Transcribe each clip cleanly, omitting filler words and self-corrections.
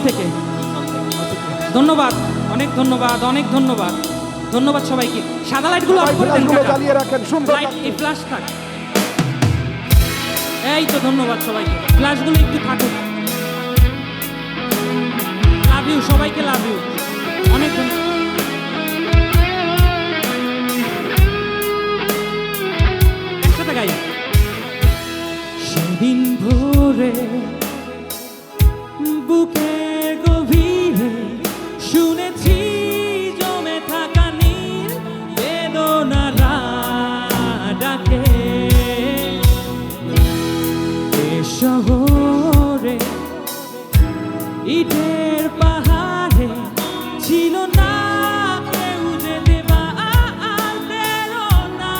থেকে। ধন্যবাদ, অনেক ধন্যবাদ, অনেক ধন্যবাদ, ধন্যবাদ সবাইকে। সাদা লাইটগুলো অফ করে দেন, জ্বালিয়ে রাখেন, সুন্দর লাইট এই ফ্ল্যাশ থাক। এই তো ধন্যবাদ সবাইকে, ফ্ল্যাশগুলো একটু থাকুক। লাভ ইউ সবাইকে, লাভ ইউ, অনেক ধন্যবাদ। একসাথে গাই। সেদিন ভোরে বুকে গভীরে শুনেছি জমে থাকা নীল বেদনারা ডাকে। এ শহরে ইটের পাহাড়ে ছিল না কেউ যে দেবার প্রেরণা।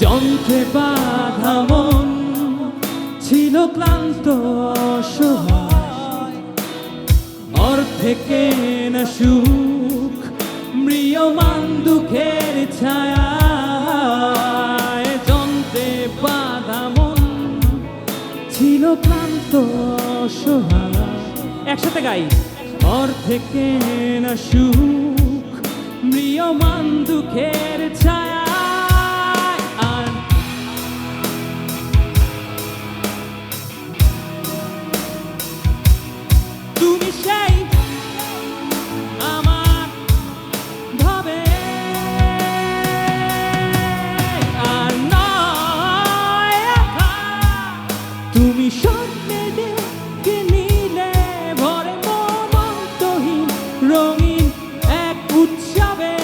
যন্ত্রে বাঁধা মন ছিল ক্লান্ত অসহায়, অর্থে কেনা সুখ ম্রিয়মান দুঃখের ছায়া। যন্ত্রে বাঁধা মন ছিল ক্লান্ত অসহায়। একসাথে গাই। অর্থে কেনা সুখ ম্রিয়মান দুঃখের ছায়া। আর তুমি সেই আমার ভাবে, আর নয় একা। তুমি স্বপ্নে ডেকে নিলে ভরে মমন্তহীন রঙিন এক উৎসবে।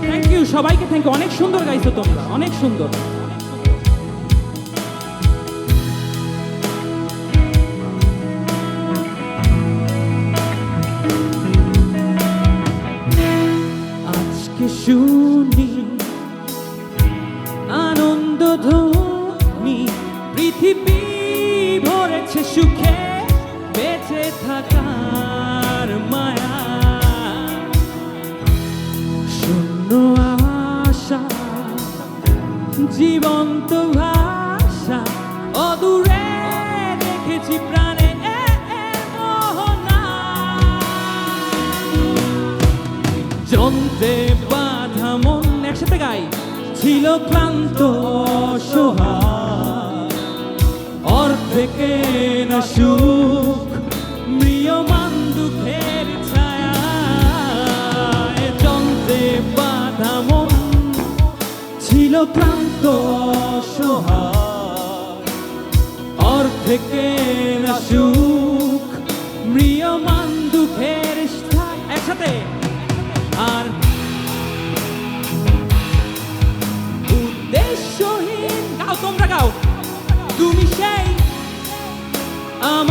থ্যাংক ইউ সবাইকে, থ্যাংক ইউ। অনেক সুন্দর গাইছো তোমরা, অনেক সুন্দর। আজকে শুনি আনন্দ ধ্বনি, পৃথিবী ভরেছে সুখে বেঁচে থাকার মায়া। শূন্য আশা জীবন্ত ভাষা, অদূরে দেখেছি প্রাণে মোহনা। যন্ত্রে বাঁধা মন, একসাথে গাই, ছিল ক্লান্ত অসহায়, অর্থে কেনা সুখ ম্রিয়মান দুঃখের ছায়া। যন্ত্রে বাঁধা মন ছিল ক্লান্ত অসহায়, অর্থে কেনা সুখ ম্রিয়মান দুঃখের ছায়া। একসাথে। আর উদ্দেশ্যহীন, গাও তোমরা গাও। তুমি সেই আমার